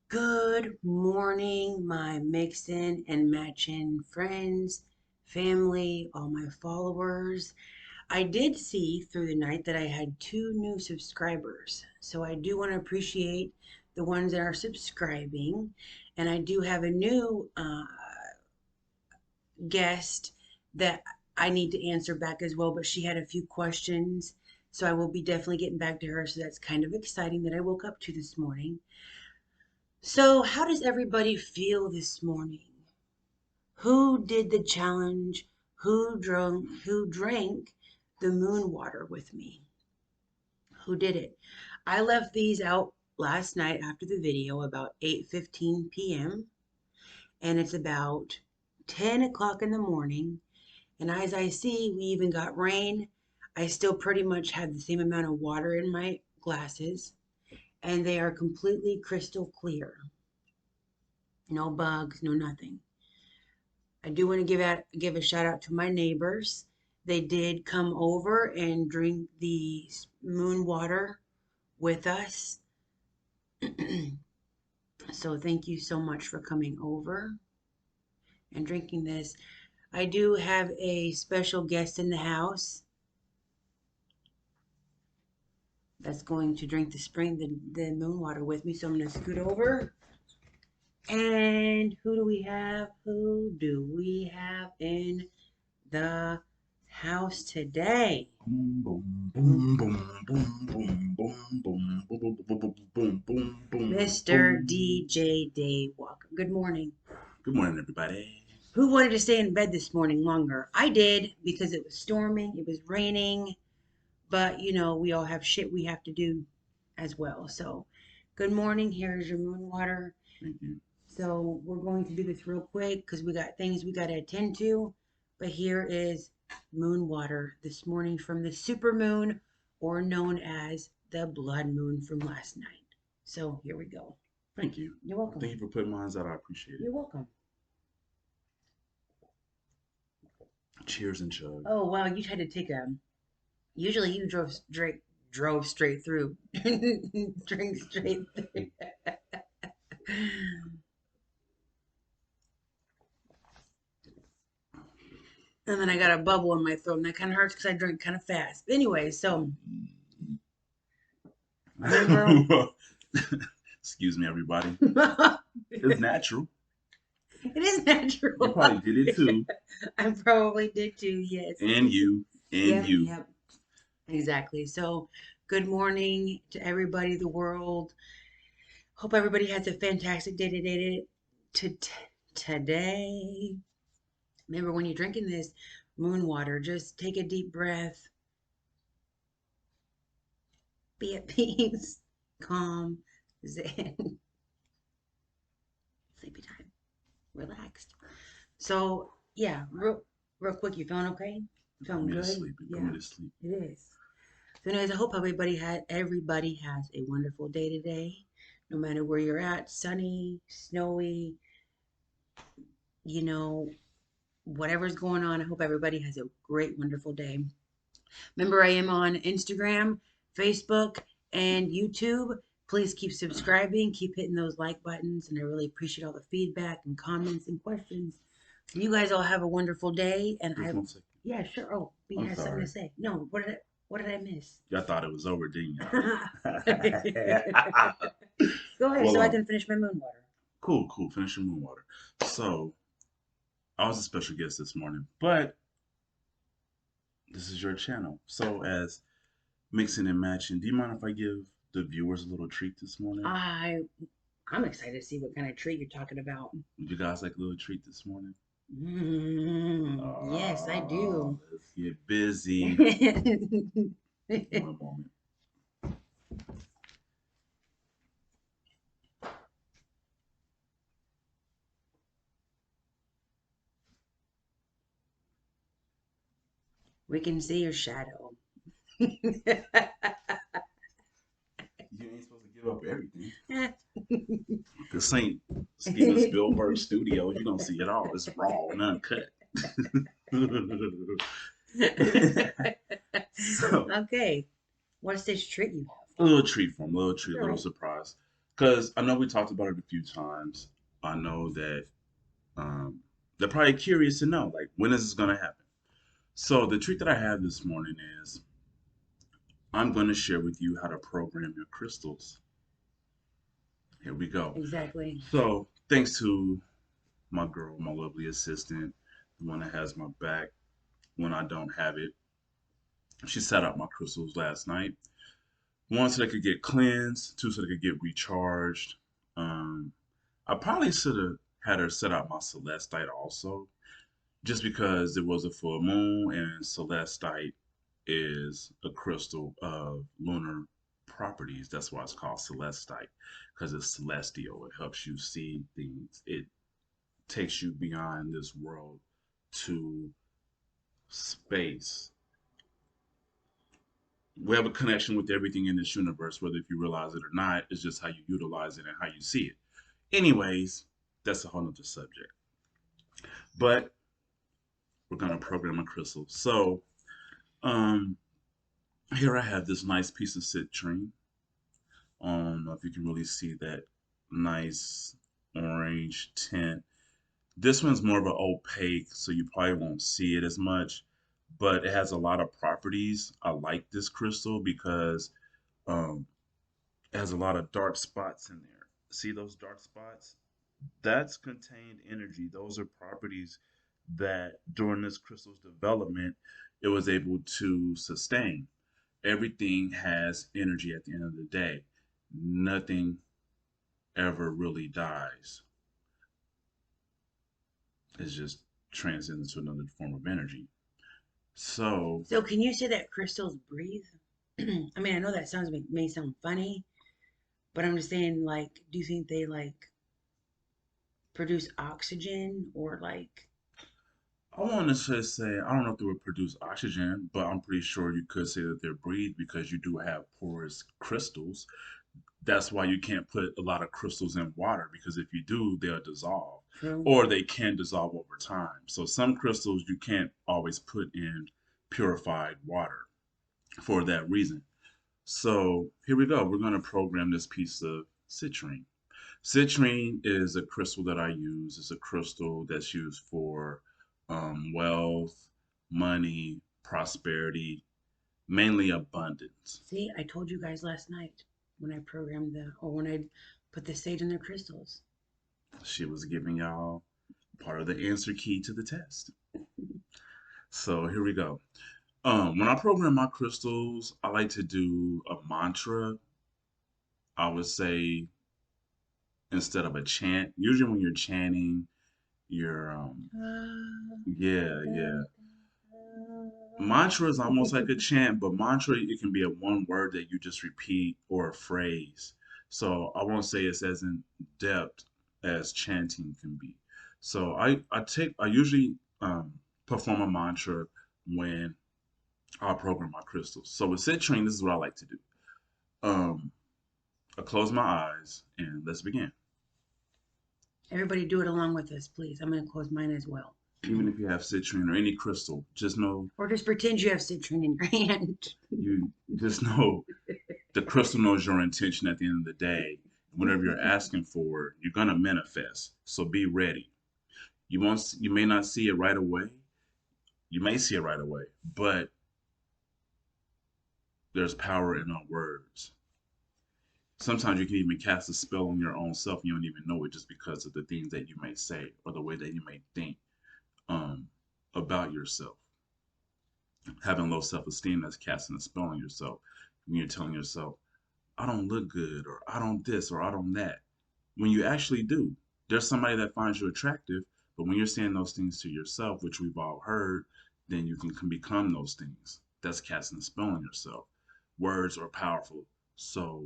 Good morning, my mixin' and matchin' friends, family, all my followers. I did see through the night that I had two new subscribers. So I do want to appreciate the ones that are subscribing. And I do have a new guest that I need to answer back as well, but she had a few questions. So I will be definitely getting back to her. So that's kind of exciting that I woke up to this morning. So, how does everybody feel this morning? Who did the challenge? Who drank the moon water with me? Who did it? I left these out last night after the video about 8:15 p.m. and it's about 10 o'clock in the morning. And as I see, we even got rain. I still pretty much have the same amount of water in my glasses, and they are completely crystal clear. No bugs, no nothing. I do want to give a shout out to my neighbors. They did come over and drink the moon water with us. So thank you so much for coming over and drinking this. I do have a special guest in the house that's going to drink the moon water with me. So I'm going to scoot over. And who do we have? Who do we have in the house today? Boom, boom, boom, boom, boom, boom, boom, boom, boom, boom, boom, boom, boom, Mr. boom. DJ Dave Walker. Good morning. Good morning, everybody. Who wanted to stay in bed this morning longer? I did because it was storming, it was raining, but we all have shit we have to do as well. So, good morning. Here's your moon water. Thank you. So, we're going to do this real quick because we got things we got to attend to. But here is moon water this morning from the super moon, or known as the blood moon from last night. So, here we go. Thank you. You're welcome. Thank you for putting mine out. I appreciate it. You're welcome. Cheers and chug. Oh, wow. You had to take a. Usually you drove straight through. Drink straight through. And then I got a bubble in my throat, and that kind of hurts because I drink kind of fast. But anyway, so remember. Excuse me, everybody. It It's natural. is natural. You probably did it too. I probably did too, yes. And you. And Yep, you. yep. Exactly. So, good morning to everybody, the world. Hope everybody has a fantastic day today. Remember, when you're drinking this moon water, just take a deep breath, be at peace, calm, zen, sleepy time, relaxed. So, yeah, real quick, you feeling okay? You Put feeling me to good? sleep. Put Yeah, me to sleep. it is. So, anyways, I hope everybody has a wonderful day today, no matter where you're at, sunny, snowy, you know, whatever's going on. I hope everybody has a great, wonderful day. Remember, I am on Instagram, Facebook, and YouTube. Please keep subscribing, keep hitting those like buttons, and I really appreciate all the feedback and comments and questions. You guys all have a wonderful day, and Just one second. yeah, sure. Oh, B I'm has something to sorry. say. No, what did I miss? Y'all thought it was over, didn't Go ahead, so I Well, can finish my moon water. cool, cool. Finish your moon water. So, I was a special guest this morning, but this is your channel. So, as mixing and matching, do you mind if I give the viewers a little treat this morning? I'm excited to see what kind of treat you're talking about. Would you guys like a little treat this morning? Yes, I do. Let's get busy. One moment. We can see your shadow. You ain't supposed to give up everything. This ain't Steven Spielberg Studios. You don't see it all. It's raw and uncut. So, Okay. What's this treat you a little treat for him, a little treat, a have? All little right. surprise. because I know we talked about it a few times. I know that um, they're probably curious to know, like, when is this going to happen? So the trick that I have this morning is I'm going to share with you how to program your crystals. Here we go. Exactly. So thanks to my girl, my lovely assistant, the one that has my back when I don't have it. She set up my crystals last night. One, so they could get cleansed. Two, so they could get recharged. Um, I probably should have had her set up my celestite also, just because it was a full moon and celestite is a crystal of lunar properties. That's why it's called celestite, because it's celestial. It helps you see things. It takes you beyond this world to space. We have a connection with everything in this universe, whether if you realize it or not. It's just how you utilize it and how you see it. Anyways, that's a whole nother subject. But we're gonna program a crystal. So, um, here I have this nice piece of citrine. I don't know if you can really see that nice orange tint. This one's more of an opaque, so you probably won't see it as much, but it has a lot of properties. I like this crystal because um, it has a lot of dark spots in there. See those dark spots? That's contained energy. Those are properties that during this crystal's development, it was able to sustain. Everything has energy at the end of the day. Nothing ever really dies. It's just transcends into another form of energy. So, So can you say that crystals breathe? I mean, I know that sounds may sound funny, but I'm just saying, like, do you think they like produce oxygen or like? I want to just say, I don't know if they would produce oxygen, but I'm pretty sure you could say that they're breathed because you do have porous crystals. That's why you can't put a lot of crystals in water because if you do, they'll dissolve True. or they can dissolve over time. So some crystals you can't always put in purified water for that reason. So here we go. We're going to program this piece of citrine. Citrine is a crystal that I use. It's a crystal that's used for wealth, money, prosperity, mainly abundance. See, I told you guys last night when I programmed or when I put the sage in their crystals. She was giving y'all part of the answer key to the test. So here we go. When I program my crystals, I like to do a mantra. I would say instead of a chant. Usually when you're chanting, you're yeah. Mantra is almost like a chant, but mantra it can be a one word that you just repeat or a phrase. So I won't say it's as in depth as chanting can be. So I usually perform a mantra when I program my crystals. So with citrine, this is what I like to do. Um, I close my eyes and let's begin. Everybody do it along with us, please. I'm going to close mine as well. Even if you have citrine or any crystal, just know Or just pretend you have citrine in your hand. you just know the crystal knows your intention at the end of the day. Whatever you're asking for, you're gonna manifest. So be ready. You may not see it right away. You may see it right away, but there's power in our words. Sometimes you can even cast a spell on your own self and you don't even know it just because of the things that you may say or the way that you may think um, about yourself. Having low self-esteem, that's casting a spell on yourself. When you're telling yourself, I don't look good, or I don't this, or I don't that. When you actually do, there's somebody that finds you attractive, but when you're saying those things to yourself, which we've all heard, then you can become those things. That's casting a spell on yourself. Words are powerful. So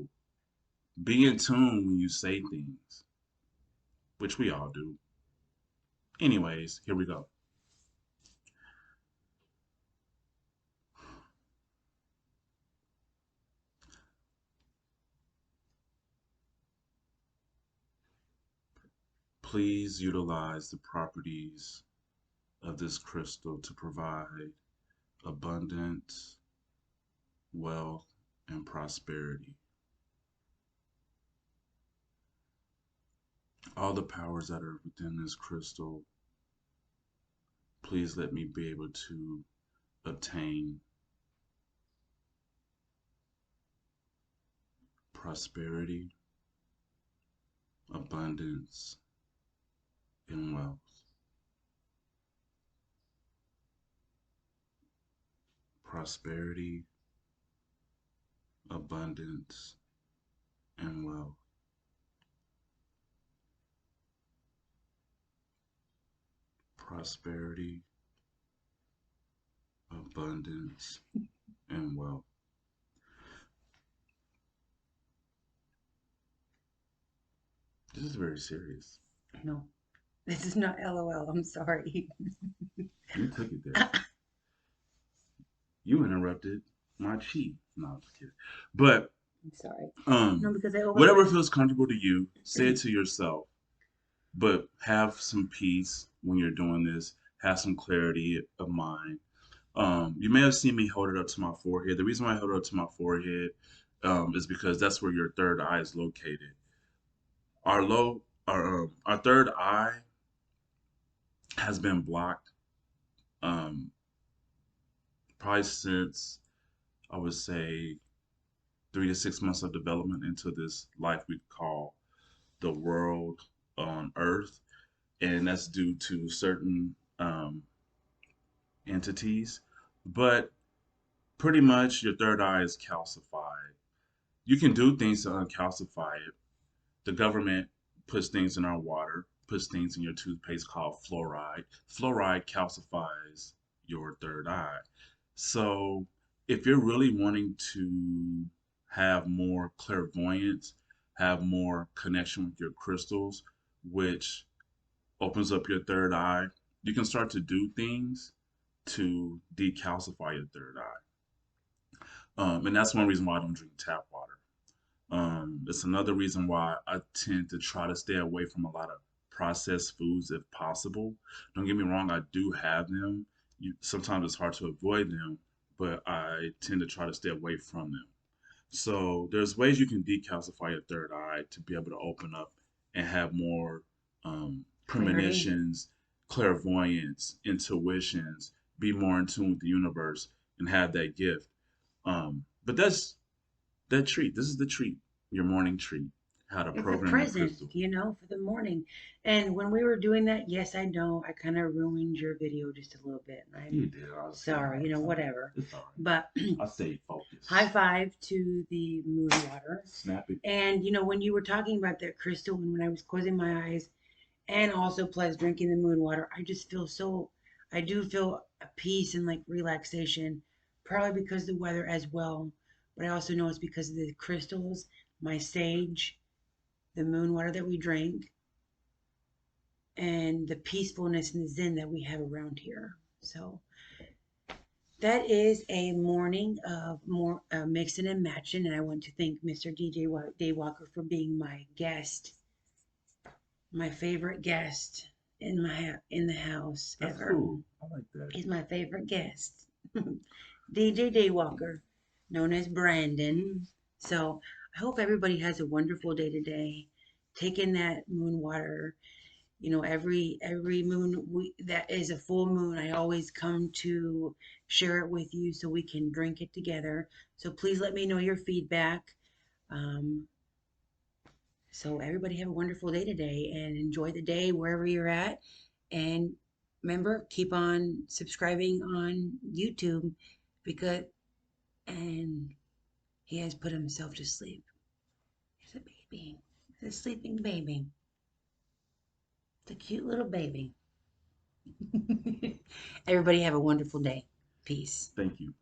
be in tune when you say things, which we all do. Anyways, here we go. Please utilize the properties of this crystal to provide abundance, wealth, and prosperity. all the powers that are within this crystal, please let me be able to obtain prosperity, abundance, and wealth. Prosperity, abundance, and wealth. Prosperity, abundance, and wealth. This is very serious. No, this is not LOL. I'm sorry. You took it there. You interrupted my chi. No, I'm just kidding. But I'm sorry. No, because I whatever feels comfortable to you, say it to yourself. But have some peace when you're doing this. Have some clarity of mind. You may have seen me hold it up to my forehead. The reason why I hold it up to my forehead is because that's where your third eye is located. Our third eye has been blocked um, probably since I would say 3 to 6 months of development into this life we call the world on Earth, and that's due to certain entities. But pretty much your third eye is calcified. You can do things to uncalcify it. The government puts things in our water, puts things in your toothpaste called fluoride. Fluoride calcifies your third eye. So if you're really wanting to have more clairvoyance, have more connection with your crystals, which opens up your third eye, you can start to do things to decalcify your third eye. And that's one reason why I don't drink tap water. It's another reason why I tend to try to stay away from a lot of processed foods if possible. Don't get me wrong, I do have them. Sometimes it's hard to avoid them, but I tend to try to stay away from them. So there's ways you can decalcify your third eye to be able to open up and have more clarity. premonitions, clairvoyance, intuitions, be more in tune with the universe, and have that gift. But that's that treat. This is the treat, your morning treat. How to It's a program your present, crystal. for the morning. And when we were doing that, yes, I know I kind of ruined your video just a little bit. You I'm did. I was sorry, whatever. It's all right. But I stayed focused. high five to the moon water. Snap it. And when you were talking about that crystal, and when I was closing my eyes, and also plus drinking the moon water, I do feel a peace and like relaxation, probably because of the weather as well. But I also know it's because of the crystals, my sage, the moon water that we drink, and the peacefulness and the zen that we have around here. So that is a morning of more mixing and matching, and I want to thank Mr. DJ Daywalker for being my guest, my favorite guest in the house That's ever. cool. I like that. He's my favorite guest, DJ Daywalker, known as Brandon. So I hope everybody has a wonderful day today. Taking that moon water, every moon that is a full moon, I always come to share it with you so we can drink it together. So please let me know your feedback. Um, so everybody have a wonderful day today and enjoy the day wherever you're at. And remember, keep on subscribing on YouTube because and he has put himself to sleep. He's a baby. He's a sleeping baby. It's a cute little baby. Everybody have a wonderful day. Peace. Thank you.